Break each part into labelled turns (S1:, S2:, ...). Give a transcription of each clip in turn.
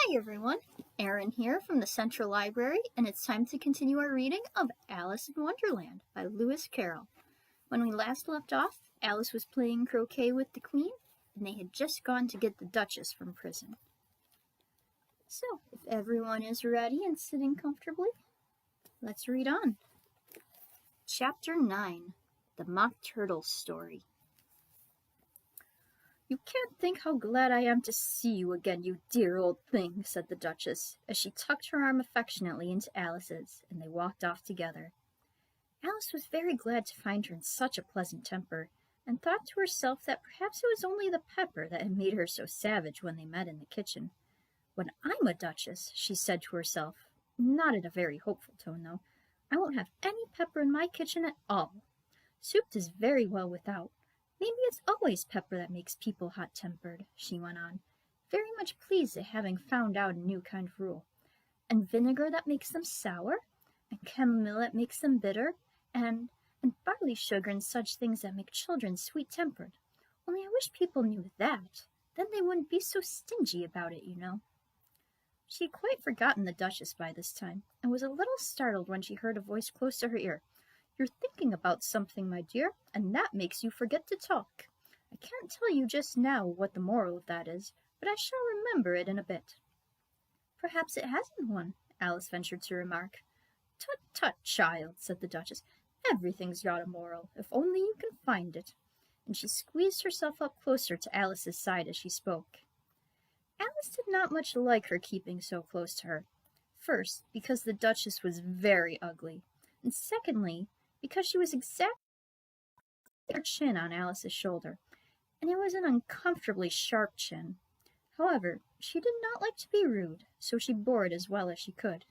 S1: Hi everyone, Erin here from the Central Library, and it's time to continue our reading of Alice in Wonderland by Lewis Carroll. When we last left off, Alice was playing croquet with the Queen, and they had just gone to get the Duchess from prison. So, if everyone is ready and sitting comfortably, let's read on. Chapter 9, The Mock Turtle Story. "You can't think how glad I am to see you again, you dear old thing," said the Duchess, as she tucked her arm affectionately into Alice's, and they walked off together. Alice was very glad to find her in such a pleasant temper, and thought to herself that perhaps it was only the pepper that had made her so savage when they met in the kitchen. "When I'm a Duchess," she said to herself, not in a very hopeful tone though, "I won't have any pepper in my kitchen at all. Soup does very well without. Maybe it's always pepper that makes people hot-tempered," she went on, very much pleased at having found out a new kind of rule. "And vinegar that makes them sour, and chamomile that makes them bitter, and barley sugar and such things that make children sweet-tempered. Only I wish people knew that. Then they wouldn't be so stingy about it, you know." She had quite forgotten the Duchess by this time, and was a little startled when she heard a voice close to her ear. "You're thinking about something, my dear, and that makes you forget to talk. I can't tell you just now what the moral of that is, but I shall remember it in a bit." "Perhaps it hasn't one," Alice ventured to remark. "Tut, tut, child," said the Duchess. "Everything's got a moral, if only you can find it." And she squeezed herself up closer to Alice's side as she spoke. Alice did not much like her keeping so close to her. First, because the Duchess was very ugly, and secondly, because she was exactly her chin on Alice's shoulder, and it was an uncomfortably sharp chin. However, she did not like to be rude, so she bore it as well as she could.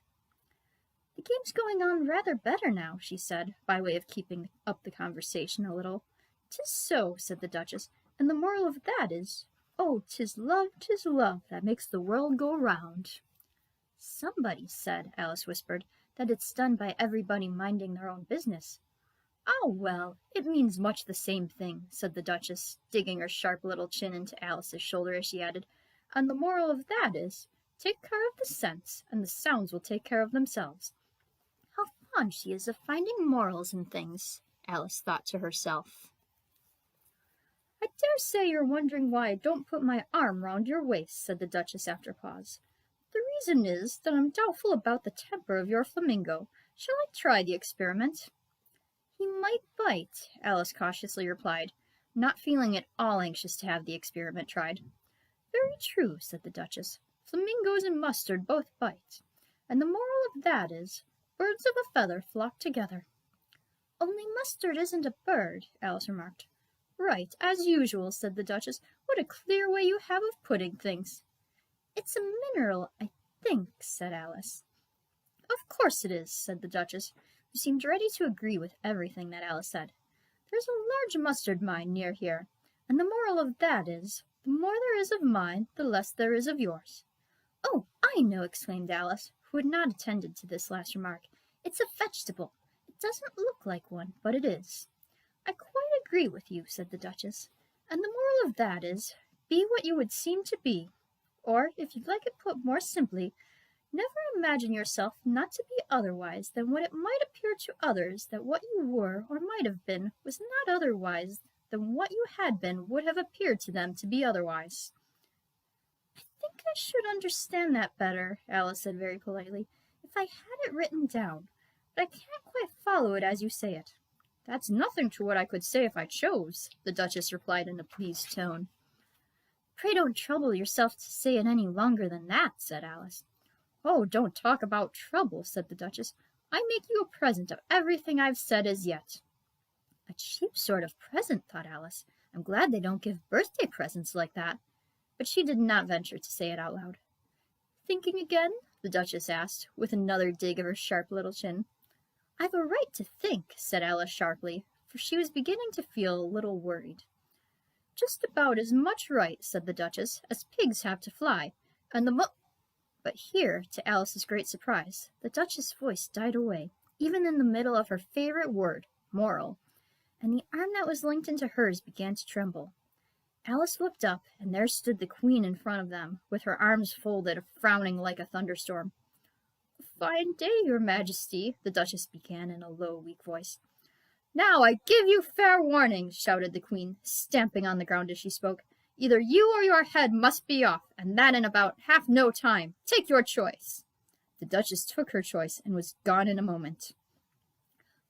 S1: "The game's going on rather better now," she said, by way of keeping up the conversation a little. "'Tis so," said the Duchess, "and the moral of that is, 'Oh, 'tis love, that makes the world go round.'" "Somebody said," Alice whispered, "that it's done by everybody minding their own business." "Ah, well, it means much the same thing," said the Duchess, digging her sharp little chin into Alice's shoulder as she added, "and the moral of that is, take care of the scents, and the sounds will take care of themselves." How fond she is of finding morals in things, Alice thought to herself. "I dare say you're wondering why I don't put my arm round your waist," said the Duchess after a pause. "The reason is that I'm doubtful about the temper of your flamingo. Shall I try the experiment?" "He might bite," Alice cautiously replied, not feeling at all anxious to have the experiment tried. "Very true," said the Duchess. "Flamingos and mustard both bite. And the moral of that is, birds of a feather flock together." "Only mustard isn't a bird," Alice remarked. "Right, as usual," said the Duchess. "What a clear way you have of putting things." "It's a mineral, I think," said Alice. "Of course it is," said the Duchess, who seemed ready to agree with everything that Alice said. "There's a large mustard mine near here, and the moral of that is, the more there is of mine, the less there is of yours." "Oh, I know," exclaimed Alice, who had not attended to this last remark. "It's a vegetable. It doesn't look like one, but it is." "I quite agree with you," said the Duchess. "And the moral of that is, be what you would seem to be. Or, if you'd like it put more simply, never imagine yourself not to be otherwise than what it might appear to others that what you were or might have been was not otherwise than what you had been would have appeared to them to be otherwise." "I think I should understand that better," Alice said very politely, "if I had it written down, but I can't quite follow it as you say it." "That's nothing to what I could say if I chose," the Duchess replied in a pleased tone. "Pray don't trouble yourself to say it any longer than that," said Alice. "Oh, don't talk about trouble," said the Duchess. "I make you a present of everything I've said as yet." "A cheap sort of present," thought Alice. "I'm glad they don't give birthday presents like that." But she did not venture to say it out loud. "Thinking again?" the Duchess asked, with another dig of her sharp little chin. "I've a right to think," said Alice sharply, for she was beginning to feel a little worried. "Just about as much right," said the Duchess, "as pigs have to fly, and the But here, to Alice's great surprise, the Duchess's voice died away, even in the middle of her favorite word, moral, and the arm that was linked into hers began to tremble. Alice looked up, and there stood the Queen in front of them, with her arms folded, frowning like a thunderstorm. "A fine day, your Majesty," the Duchess began in a low, weak voice. "Now I give you fair warning," shouted the Queen, stamping on the ground as she spoke. "Either you or your head must be off, and that in about half no time. Take your choice." The Duchess took her choice and was gone in a moment.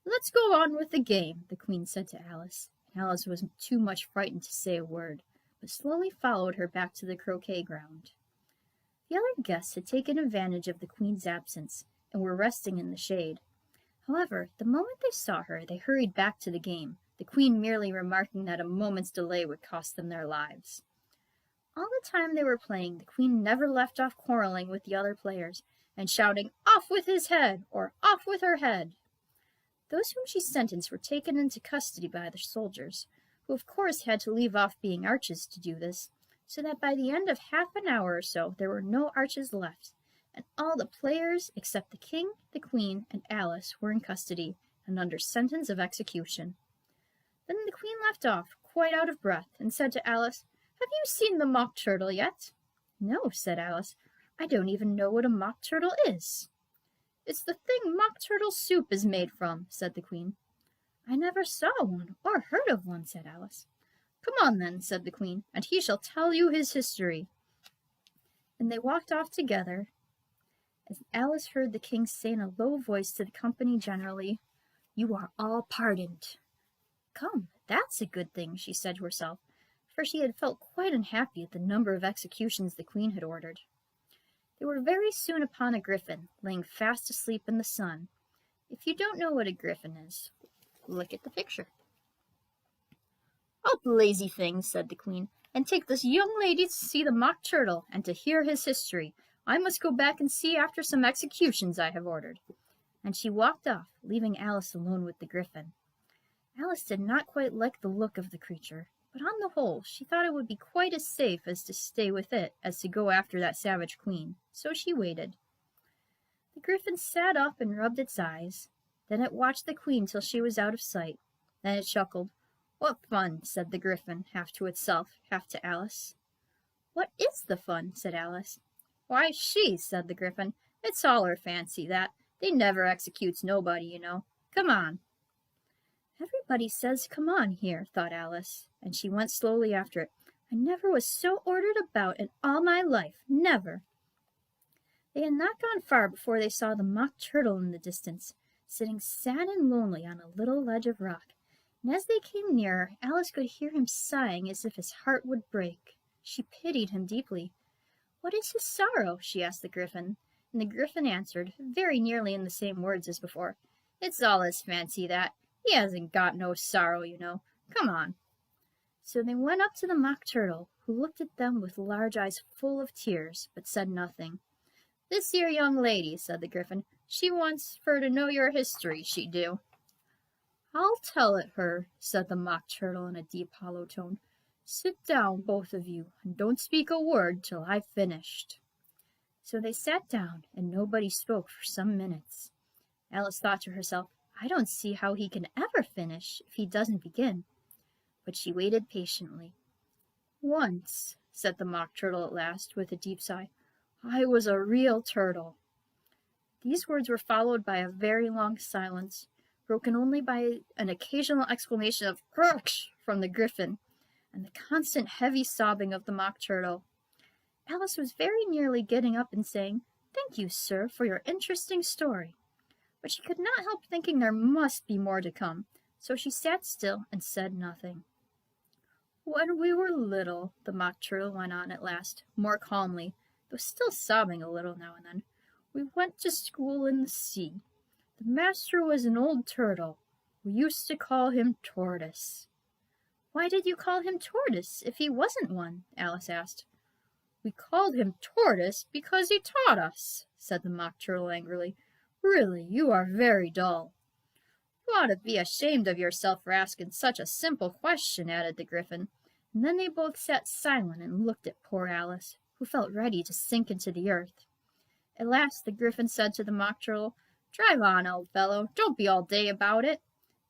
S1: "Let's go on with the game," the Queen said to Alice. Alice was too much frightened to say a word, but slowly followed her back to the croquet ground. The other guests had taken advantage of the Queen's absence, and were resting in the shade. However, the moment they saw her, they hurried back to the game, the Queen merely remarking that a moment's delay would cost them their lives. All the time they were playing, the Queen never left off quarreling with the other players, and shouting, "Off with his head!" or "Off with her head!" Those whom she sentenced were taken into custody by the soldiers, who of course had to leave off being arches to do this, so that by the end of half an hour or so there were no arches left, and all the players except the King, the Queen, and Alice were in custody and under sentence of execution. Then the Queen left off, quite out of breath, and said to Alice, "Have you seen the Mock Turtle yet?" "No," said Alice. "I don't even know what a Mock Turtle is." "It's the thing Mock Turtle soup is made from," said the Queen. "I never saw one, or heard of one," said Alice. "Come on, then," said the Queen, "and he shall tell you his history." And they walked off together, as Alice heard the King say in a low voice to the company generally, "You are all pardoned." "Come, that's a good thing," she said to herself, for she had felt quite unhappy at the number of executions the Queen had ordered. They were very soon upon a griffin, laying fast asleep in the sun. If you don't know what a griffin is, look at the picture. "Up, lazy things," said the Queen, "and take this young lady to see the Mock Turtle, and to hear his history. I must go back and see after some executions I have ordered." And she walked off, leaving Alice alone with the griffin. Alice did not quite like the look of the creature, but on the whole she thought it would be quite as safe as to stay with it as to go after that savage Queen, so she waited. The griffin sat up and rubbed its eyes. Then it watched the Queen till she was out of sight. Then it chuckled. "What fun," said the griffin, half to itself, half to Alice. "What is the fun?" said Alice. "Why, she," said the griffin. "It's all her fancy, that. They never executes nobody, you know. Come on." "Everybody says 'come on' here," thought Alice, and she went slowly after it. "I never was so ordered about in all my life, never." They had not gone far before they saw the Mock Turtle in the distance, sitting sad and lonely on a little ledge of rock, and as they came nearer, Alice could hear him sighing as if his heart would break. She pitied him deeply. "What is his sorrow?" she asked the griffin, and the griffin answered, very nearly in the same words as before, "It's all his fancy, that. He hasn't got no sorrow, you know. Come on." So they went up to the Mock Turtle, who looked at them with large eyes full of tears, but said nothing. "This here young lady," said the griffin, "she wants fur to know your history, she do." "I'll tell it her," said the Mock Turtle in a deep, hollow tone. "Sit down, both of you, and don't speak a word till I've finished." So they sat down, and nobody spoke for some minutes. Alice thought to herself, "I don't see how he can ever finish if he doesn't begin." But she waited patiently. "Once," said the Mock Turtle at last, with a deep sigh, "I was a real turtle." These words were followed by a very long silence, broken only by an occasional exclamation of "Crunch" from the griffin, and the constant heavy sobbing of the Mock Turtle. Alice was very nearly getting up and saying, "Thank you, sir, for your interesting story," but she could not help thinking there must be more to come, so she sat still and said nothing. "When we were little," the Mock Turtle went on at last, more calmly, though still sobbing a little now and then, "we went to school in the sea. The master was an old turtle. We used to call him Tortoise." "Why did you call him Tortoise, if he wasn't one?" Alice asked. "We called him Tortoise because he taught us," said the Mock Turtle angrily. "Really, you are very dull." "You ought to be ashamed of yourself for asking such a simple question," added the griffin, and then they both sat silent and looked at poor Alice, who felt ready to sink into the earth. At last the griffin said to the Mock Turtle, "Drive on, old fellow, don't be all day about it,"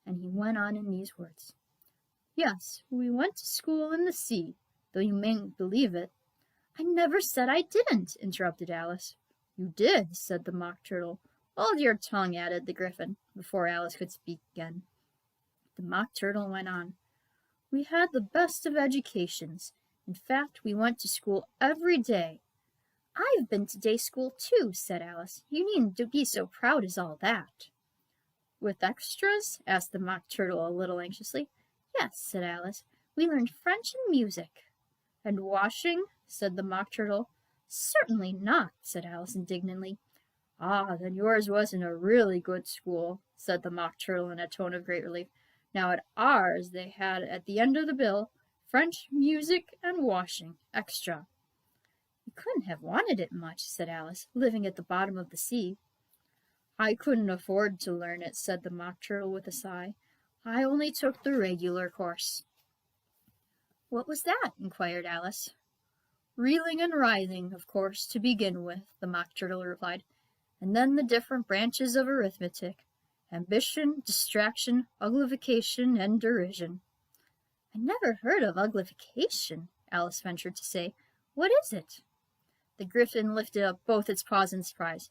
S1: and he went on in these words. "Yes, we went to school in the sea. though you mayn't believe it." "I never said I didn't," interrupted Alice. "You did," said the Mock Turtle. "Hold your tongue," added the Gryphon, before Alice could speak again. The Mock Turtle went on. "We had the best of educations. In fact, we went to school every day." "I've been to day school too," said Alice. "You needn't be so proud as all that." "With extras?" asked the Mock Turtle a little anxiously. "Yes," said Alice. "We learned French and music." "And washing?" said the Mock Turtle. "Certainly not," said Alice indignantly. "Ah, then yours wasn't a really good school," said the Mock Turtle in a tone of great relief. "Now at ours they had at the end of the bill, French, music, and washing, extra." "You couldn't have wanted it much," said Alice, "living at the bottom of the sea." "I couldn't afford to learn it," said the Mock Turtle with a sigh. "I only took the regular course." "What was that?" inquired Alice. "Reeling and writhing, of course, to begin with," the Mock Turtle replied, "and then the different branches of arithmetic: ambition, distraction, uglification, and derision." "I never heard of uglification," Alice ventured to say. "What is it?" The Gryphon lifted up both its paws in surprise.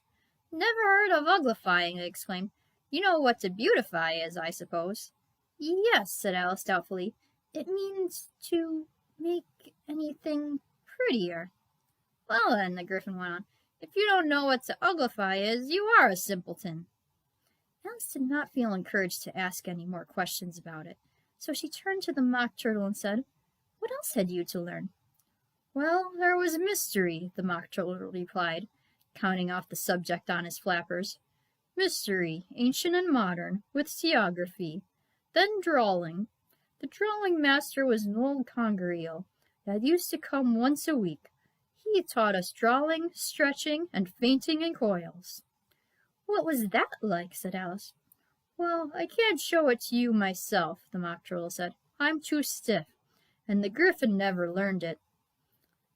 S1: "Never heard of uglifying!" it exclaimed. "You know what to beautify is, I suppose." "Yes," said Alice doubtfully. "It means to make anything prettier." "Well then," the Gryphon went on, "if you don't know what to uglify is, you are a simpleton." Alice did not feel encouraged to ask any more questions about it, so she turned to the Mock Turtle and said, "What else had you to learn?" "Well, there was mystery," the Mock Turtle replied, counting off the subject on his flappers. "Mystery, ancient and modern, with geography. Then drawing. The drawing master was an old conger eel that used to come once a week. He taught us drawing, stretching, and fainting in coils." "What was that like?" said Alice. "Well, I can't show it to you myself," the Mock Turtle said. "I'm too stiff, and the Gryphon never learned it."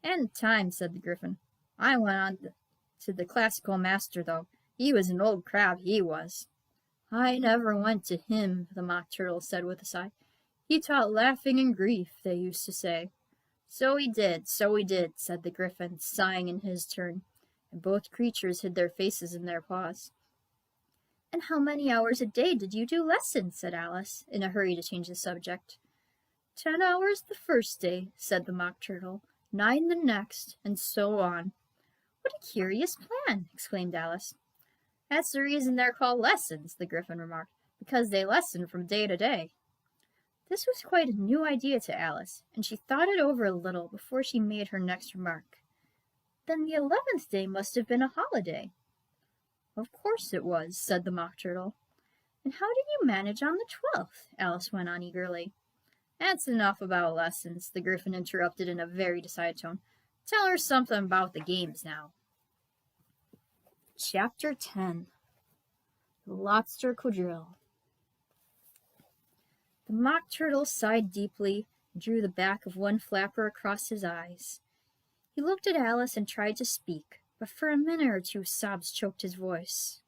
S1: "And time," said the Gryphon. "I went on to the classical master, though. He was an old crab, he was." "I never went to him," the Mock Turtle said with a sigh. "He taught laughing and grief, they used to say." So he did," said the Gryphon, sighing in his turn, and both creatures hid their faces in their paws. "And how many hours a day did you do lessons?" said Alice, in a hurry to change the subject. 10 hours the first day," said the Mock Turtle, 9 the next, and so on." "What a curious plan!" exclaimed Alice. "That's the reason they're called lessons," the Gryphon remarked, "because they lessen from day to day." This was quite a new idea to Alice, and she thought it over a little before she made her next remark. "Then the 11th day must have been a holiday." "Of course it was," said the Mock Turtle. "And how did you manage on the 12th?" Alice went on eagerly. "That's enough about lessons," the Gryphon interrupted in a very decided tone. "Tell her something about the games now." Chapter 10. The Lobster Quadrille. The Mock Turtle sighed deeply and drew the back of one flapper across his eyes. He looked at Alice and tried to speak, but for a minute or two sobs choked his voice.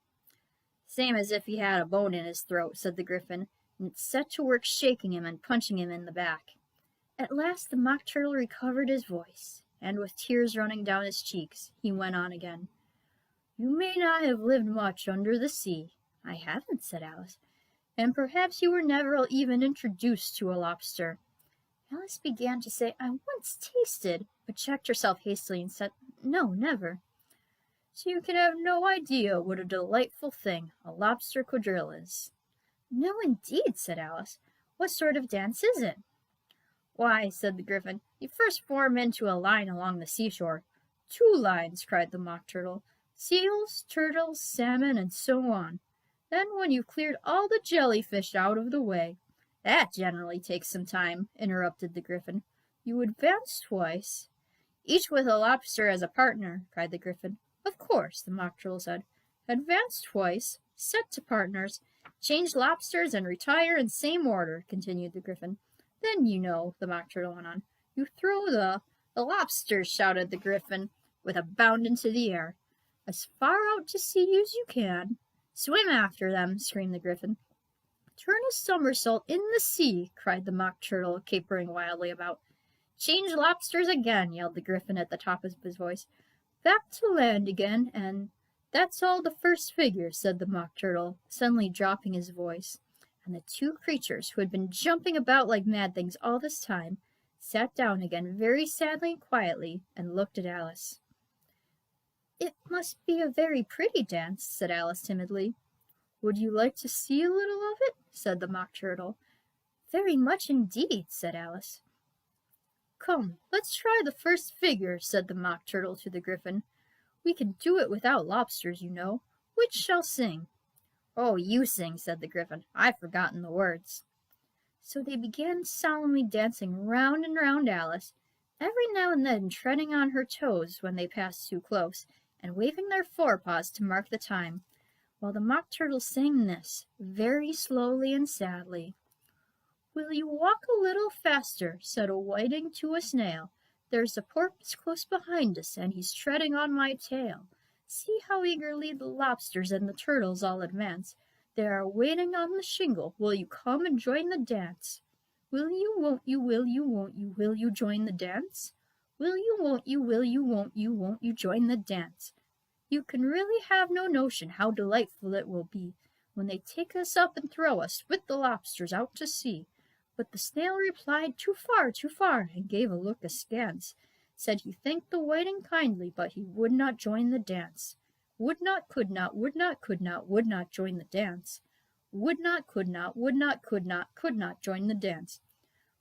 S1: "Same as if he had a bone in his throat," said the Gryphon, and it set to work shaking him and punching him in the back. At last the Mock Turtle recovered his voice, and with tears running down his cheeks, he went on again. "You may not have lived much under the sea." "I haven't," said Alice. "And perhaps you were never even introduced to a lobster." Alice began to say, "I once tasted," but checked herself hastily and said, "No, never." "So you can have no idea what a delightful thing a lobster quadrille is." "No, indeed," said Alice. "What sort of dance is it?" "Why," said the Gryphon, "you first form into a line along the seashore." "2 lines," cried the Mock Turtle. "Seals, turtles, salmon, and so on. Then, when you've cleared all the jellyfish out of the way—" "That generally takes some time," interrupted the Gryphon. "You advance twice—" "Each with a lobster as a partner," cried the Gryphon. "Of course," the Mock Turtle said. "Advance twice, set to partners, change lobsters, and retire in same order," continued the Gryphon. "Then, you know," the Mock Turtle went on, "you throw the—" "The lobsters!" shouted the Gryphon, with a bound into the air. "As far out to sea as you can." "Swim after them!" screamed the Gryphon. "Turn a somersault in the sea!" cried the Mock Turtle, capering wildly about. Change lobsters again, yelled the Gryphon at the top of his voice. Back to land again, and that's all the first figure, said the Mock Turtle, suddenly dropping his voice. And the two creatures, who had been jumping about like mad things all this time, sat down again very sadly and quietly, and looked at Alice. It must be a very pretty dance, said Alice timidly. Would you like to see a little of it? Said the Mock Turtle. Very much indeed, said Alice. Come, let's try the first figure, said the Mock Turtle to the Gryphon. We can do it without lobsters, you know. Which shall sing? Oh, you sing, said the Gryphon. I've forgotten the words. So they began solemnly dancing round and round Alice, every now and then treading on her toes when they passed too close, and waving their forepaws to mark the time, while the Mock Turtle sang this, very slowly and sadly. Will you walk a little faster, said a whiting to a snail. There's a porpoise close behind us, and he's treading on my tail. See how eagerly the lobsters and the turtles all advance. They are waiting on the shingle. Will you come and join the dance? Will you, won't you, will you join the dance? Will you, won't you join the dance? You can really have no notion how delightful it will be when they take us up and throw us with the lobsters out to sea. But the snail replied, too far, and gave a look askance. Said he thanked the whiting kindly, but he would not join the dance. Would not, could not join the dance. Would not, could not join the dance.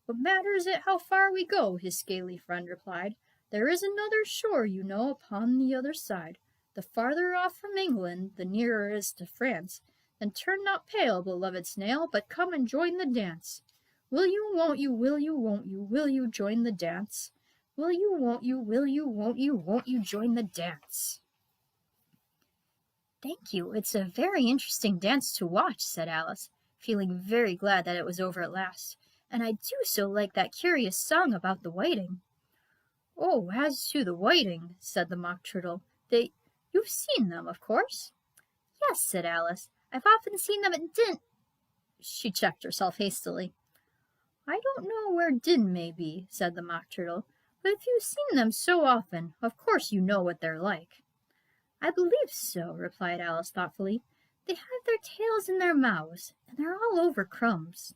S1: What matters it how far we go, his scaly friend replied. There is another shore, you know, upon the other side. The farther off from England, the nearer is to France. Then turn not pale, beloved snail, but come and join the dance. Will you, won't you join the dance? Will you, won't you join the dance? Thank you. It's a very interesting dance to watch, said Alice, feeling very glad that it was over at last. And I do so like that curious song about the whiting. Oh, as to the whiting, said the Mock Turtle, you've seen them, of course? Yes, said Alice. I've often seen them at She checked herself hastily. I don't know where Din may be, said the Mock Turtle, but if you've seen them so often, of course you know what they're like. I believe so, replied Alice thoughtfully. They have their tails in their mouths, and they're all over crumbs.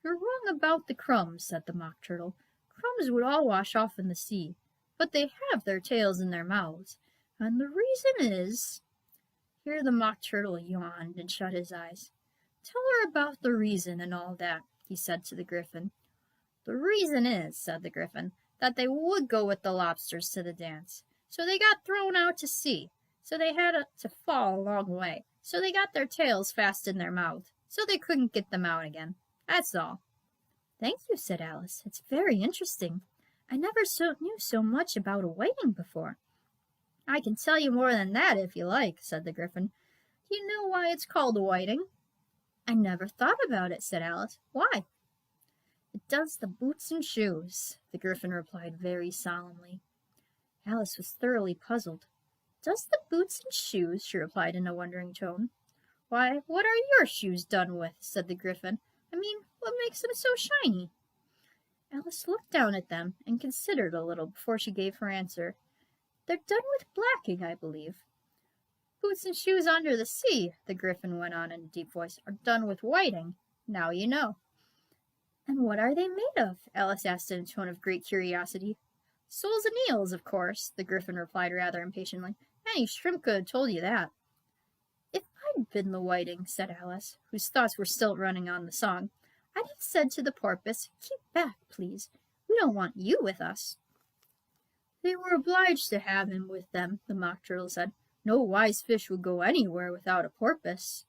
S1: You're wrong about the crumbs, said the Mock Turtle. Crumbs would all wash off in the sea, but they have their tails in their mouths, and the reason is... Here the Mock Turtle yawned and shut his eyes. Tell her about the reason and all that, he said to the Gryphon. The reason is, said the Gryphon, that they would go with the lobsters to the dance. So they got thrown out to sea. So they had to fall a long way. So they got their tails fast in their mouth. So they couldn't get them out again. That's all. Thank you, said Alice. It's very interesting. I never knew so much about a whiting before. I can tell you more than that if you like, said the Gryphon. Do you know why it's called a whiting? I never thought about it, said Alice. Why? It does the boots and shoes, the Gryphon replied very solemnly. Alice was thoroughly puzzled. Does the boots and shoes? She replied in a wondering tone. Why, what are your shoes done with? Said the Gryphon. I mean, what makes them so shiny? Alice looked down at them and considered a little before she gave her answer. They're done with blacking, I believe. Boots and shoes under the sea, the Gryphon went on in a deep voice, are done with whiting. Now you know. And what are they made of? Alice asked in a tone of great curiosity. Soles and eels, of course, the Gryphon replied rather impatiently. Any shrimp could have told you that. If I'd been the whiting, said Alice, whose thoughts were still running on the song, I'd have said to the porpoise, keep back, please. We don't want you with us. They were obliged to have him with them, the Mock Turtle said. No wise fish would go anywhere without a porpoise.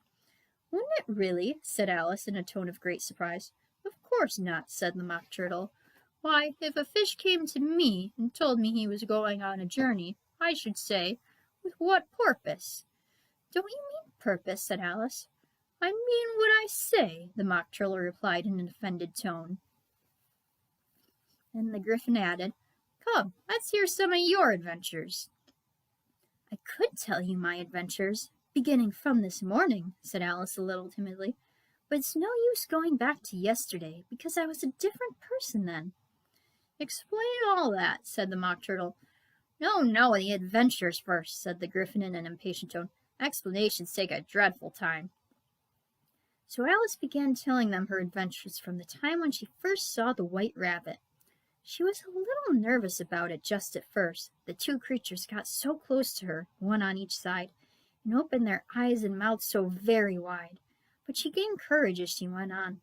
S1: Wouldn't it really? Said Alice in a tone of great surprise. Of course not, said the Mock Turtle. Why, if a fish came to me and told me he was going on a journey, I should say, with what porpoise? Don't you mean purpose? Said Alice. I mean what I say, the Mock Turtle replied in an offended tone. And the Gryphon added, Come, let's hear some of your adventures. I could tell you my adventures, beginning from this morning, said Alice a little timidly, but it's no use going back to yesterday, because I was a different person then. Explain all that, said the Mock Turtle. No, the adventures first, said the Gryphon in an impatient tone. Explanations take a dreadful time. So Alice began telling them her adventures from the time when she first saw the White Rabbit. She was a little nervous about it just at first. The two creatures got so close to her, one on each side, and opened their eyes and mouths so very wide. But she gained courage as she went on.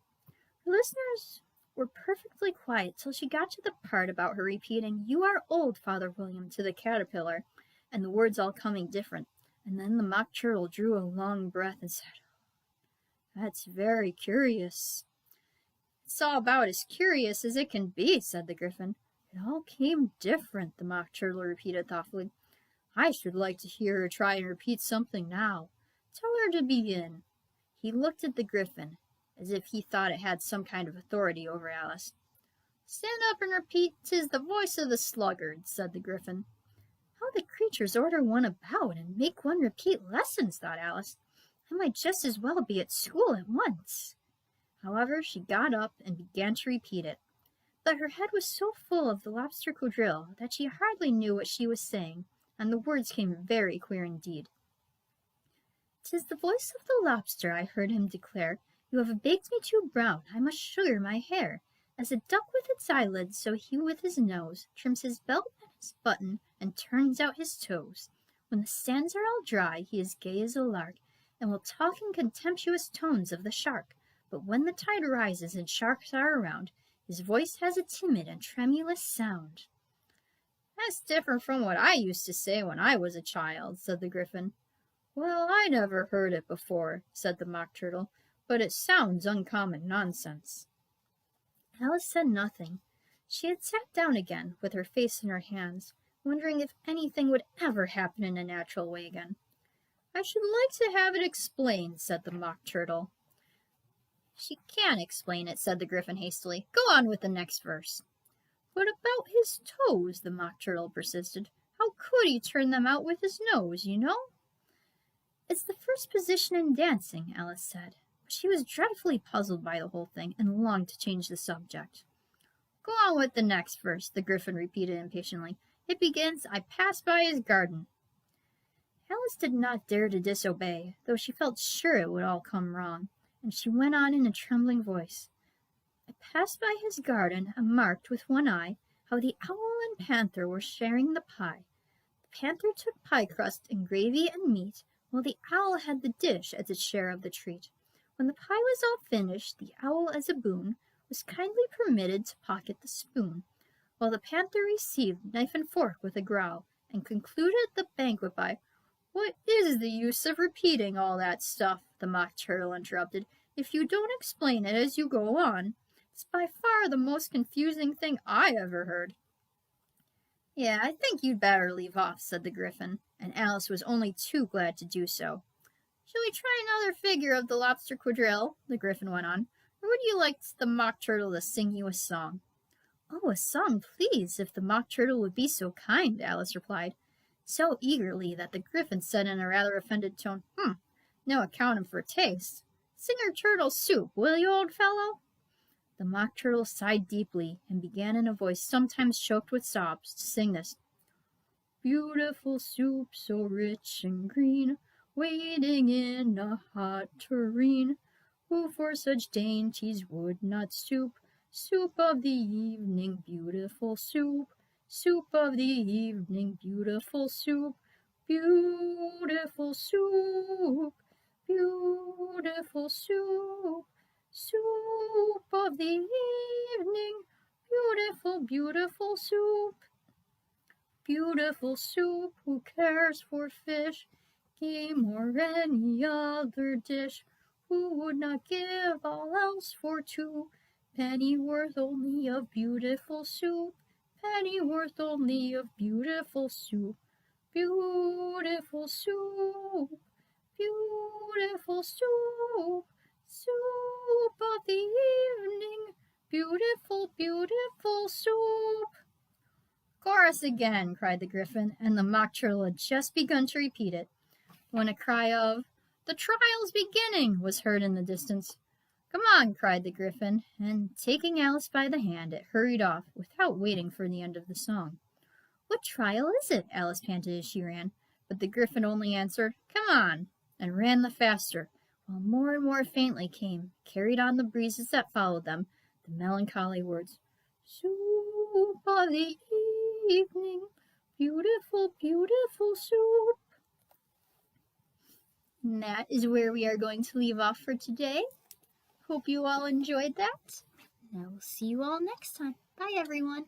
S1: Her listeners were perfectly quiet till she got to the part about her repeating, "You are old, Father William," to the caterpillar, and the words all coming different. And then the Mock Turtle drew a long breath and said, "That's very curious." "It's all about as curious as it can be," said the Gryphon. "It all came different," the Mock Turtle repeated thoughtfully. "I should like to hear her try and repeat something now. Tell her to begin." He looked at the Gryphon, as if he thought it had some kind of authority over Alice. "Stand up and repeat, 'Tis the voice of the Sluggard,'" said the Gryphon. How the creatures order one about and make one repeat lessons, thought Alice. I might just as well be at school at once. However, she got up and began to repeat it, but her head was so full of the Lobster Quadrille that she hardly knew what she was saying, and the words came very queer indeed. "'Tis the voice of the lobster," I heard him declare. "You have baked me too brown, I must sugar my hair. As a duck with its eyelids, so he with his nose trims his belt and his button, and turns out his toes. When the sands are all dry, he is gay as a lark, and will talk in contemptuous tones of the shark. But when the tide rises and sharks are around, his voice has a timid and tremulous sound." "That's different from what I used to say when I was a child," said the Gryphon. "Well, I never heard it before," said the Mock Turtle, "but it sounds uncommon nonsense." Alice said nothing. She had sat down again, with her face in her hands, wondering if anything would ever happen in a natural way again. "I should like to have it explained," said the Mock Turtle. "She can't explain it," said the Gryphon hastily. "Go on with the next verse." "But about his toes," the Mock Turtle persisted. "How could he turn them out with his nose, you know?" "It's the first position in dancing," Alice said. But she was dreadfully puzzled by the whole thing, and longed to change the subject. "Go on with the next verse," the Gryphon repeated impatiently. "It begins, 'I passed by his garden.'" Alice did not dare to disobey, though she felt sure it would all come wrong, and she went on in a trembling voice. "I passed by his garden, and marked with one eye how the owl and panther were sharing the pie. The panther took pie crust and gravy and meat, while the owl had the dish as its share of the treat. When the pie was all finished, the owl, as a boon, was kindly permitted to pocket the spoon, while the panther received knife and fork with a growl, and concluded the banquet by—" "What is the use of repeating all that stuff?" the Mock Turtle interrupted, "if you don't explain it as you go on. It's by far the most confusing thing I ever heard." "Yeah, I think you'd better leave off," said the Gryphon, and Alice was only too glad to do so. "Shall we try another figure of the Lobster Quadrille?" the Gryphon went on, "or would you like the Mock Turtle to sing you a song?" "Oh, a song, please, if the Mock Turtle would be so kind," Alice replied, so eagerly that the Gryphon said in a rather offended tone, "No accounting for taste. Sing her turtle soup, will you, old fellow?" The Mock Turtle sighed deeply, and began in a voice sometimes choked with sobs to sing this: "Beautiful soup, so rich and green, waiting in a hot tureen. Who for such dainties would not stoop? Soup of the evening, beautiful soup. Soup of the evening, beautiful soup. Beautiful soup, beautiful soup. Soup of the evening, beautiful, beautiful soup. Beautiful soup, who cares for fish, game, or any other dish? Who would not give all else for two? Pennyworth only of beautiful soup, pennyworth only of beautiful soup. Beautiful soup, beautiful soup. Soup of the evening, beautiful, beautiful soup." "Chorus again," cried the Gryphon, and the Mock Turtle had just begun to repeat it, when a cry of "The trial's beginning!" was heard in the distance. "Come on," cried the Gryphon, and taking Alice by the hand, it hurried off without waiting for the end of the song. "What trial is it?" Alice panted as she ran, but the Gryphon only answered, "Come on," and ran the faster, while more and more faintly came, carried on the breezes that followed them, the melancholy words, "Soup of the evening, beautiful, beautiful soup." And that is where we are going to leave off for today. Hope you all enjoyed that. And I will see you all next time. Bye, everyone.